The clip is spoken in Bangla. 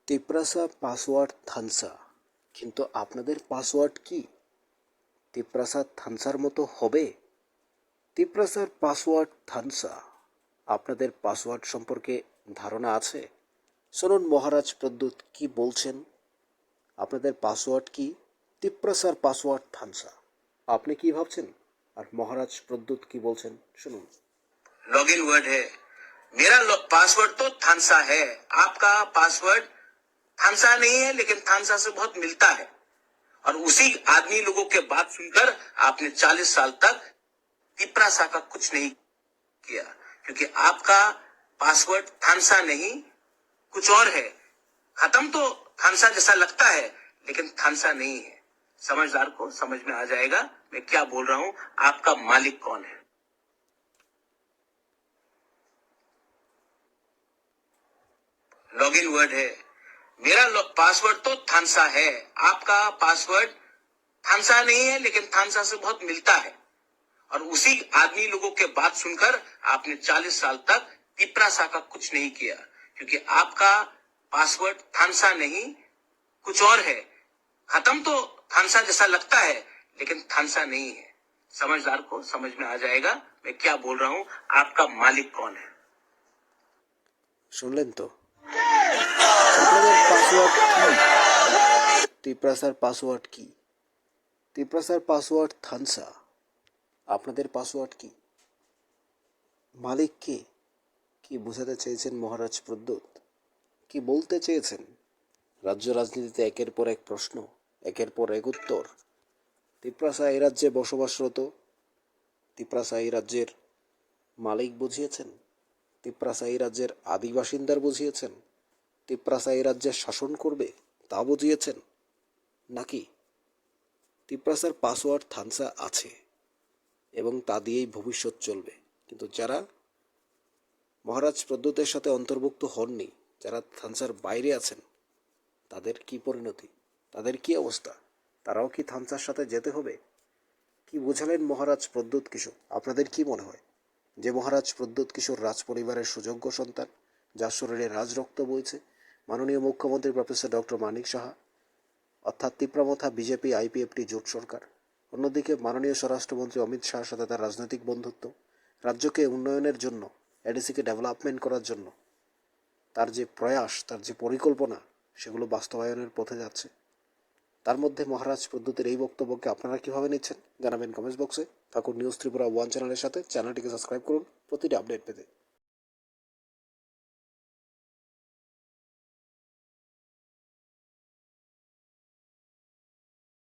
তিপ্রাসা পাসওয়ার্ড থানসা, কিন্তু আপনাদের পাসওয়ার্ড কি তিপ্রাসা থানসার মতো হবে? তিপ্রাসার পাসওয়ার্ড থানসা। আপনাদের পাসওয়ার্ড সম্পর্কে ধারণা আছে? শুনুন মহারাজ প্রদ্যুৎ কি বলছেন। আপনাদের পাসওয়ার্ড কি? তিপ্রাসার পাসওয়ার্ড থানসা। আপনি কি ভাবছেন আর মহারাজ প্রদ্যুৎ কি বলছেন শুনুন। लॉगिन वर्ड है मेरा पासवर्ड तो थानसा है। आपका पासवर्ड थानसा नहीं है, लेकिन थानसा से बहुत मिलता है। और उसी आदमी लोगों के बात सुनकर आपने 40 साल तक तिप्रासा का कुछ नहीं किया, क्योंकि आपका पासवर्ड थानसा नहीं कुछ और है। खत्म तो थानसा जैसा लगता है, लेकिन थानसा नहीं है। समझदार को समझ में आ जाएगा मैं क्या बोल रहा हूं। आपका मालिक कौन है? लॉगिन वर्ड है मेरा पासवर्ड तो थानसा है। आपका पासवर्ड थानसा नहीं है, लेकिन थानसा से बहुत मिलता है। और उसी आदमी लोगों के बात सुनकर आपने 40 साल तक तिप्रासा का कुछ नहीं किया, क्योंकि आपका पासवर्ड थानसा नहीं कुछ और है। खत्म तो थानसा जैसा लगता है, लेकिन थानसा नहीं है। समझदार को समझ में आ जाएगा मैं क्या बोल रहा हूं। आपका मालिक कौन है? শুনলেন তো? আপনাদের পাসওয়ার্ড কি? তিপ্রাসার পাসওয়ার্ড কি? তিপ্রাসার পাসওয়ার্ড থানসা। আপনাদের পাসওয়ার্ড কি? মালিক কে? কি বোঝাতে চেয়েছেন মহারাজ প্রদ্যুৎ? কি বলতে চেয়েছেন? রাজ্য রাজনীতিতে একের পর এক প্রশ্ন, একের পর এক উত্তর। তিপ্রাসা এই রাজ্যে বসবাসরত। তিপ্রাসা এই রাজ্যের মালিক বুঝিয়েছেন? তিপ্রাসা এই রাজ্যের আদিবাসিন্দার বুঝিয়েছেন? তিপ্রাসা এই রাজ্যে শাসন করবে তা বুঝিয়েছেন? নাকি তিপ্রাসার পাসওয়ার্ড থানসা আছে এবং তা দিয়েই ভবিষ্যৎ চলবে? কিন্তু যারা মহারাজ প্রদ্যুতের সাথে অন্তর্ভুক্ত হননি, যারা থানসার বাইরে আছেন, তাদের কি পরিণতি? তাদের কি অবস্থা? তারাও কি থানসার সাথে যেতে হবে? কি বোঝালেন মহারাজ প্রদ্যুৎ কিশোর? আপনাদের কি মনে হয় যে মহারাজ প্রদ্যুৎ কিশোর রাজ পরিবারের সুযোগ্য সন্তান, যার শরীরে রাজরক্ত বইছে? মাননীয় মুখ্যমন্ত্রী প্রফেসর ডক্টর মানিক সাহা, অর্থাৎ তিপ্রামথা বিজেপি আইপিএফটি জোট সরকার। অন্যদিকে মাননীয় স্বরাষ্ট্রমন্ত্রী অমিত শাহর সাথে তার রাজনৈতিক বন্ধুত্ব, রাজ্যকে উন্নয়নের জন্য, এডিসিকে ডেভেলপমেন্ট করার জন্য তার যে প্রয়াস, তার যে পরিকল্পনা, সেগুলো বাস্তবায়নের পথে যাচ্ছে। তার মধ্যে মহারাজ প্রদ্যুতের এই বক্তব্যকে আপনারা কীভাবে নিচ্ছেন জানাবেন কমেন্টস বক্সে। থাকুন নিউজ ত্রিপুরা 1 চ্যানেলের সাথে। চ্যানেলটিকে সাবস্ক্রাইব করুন প্রতিটি আপডেট পেতে।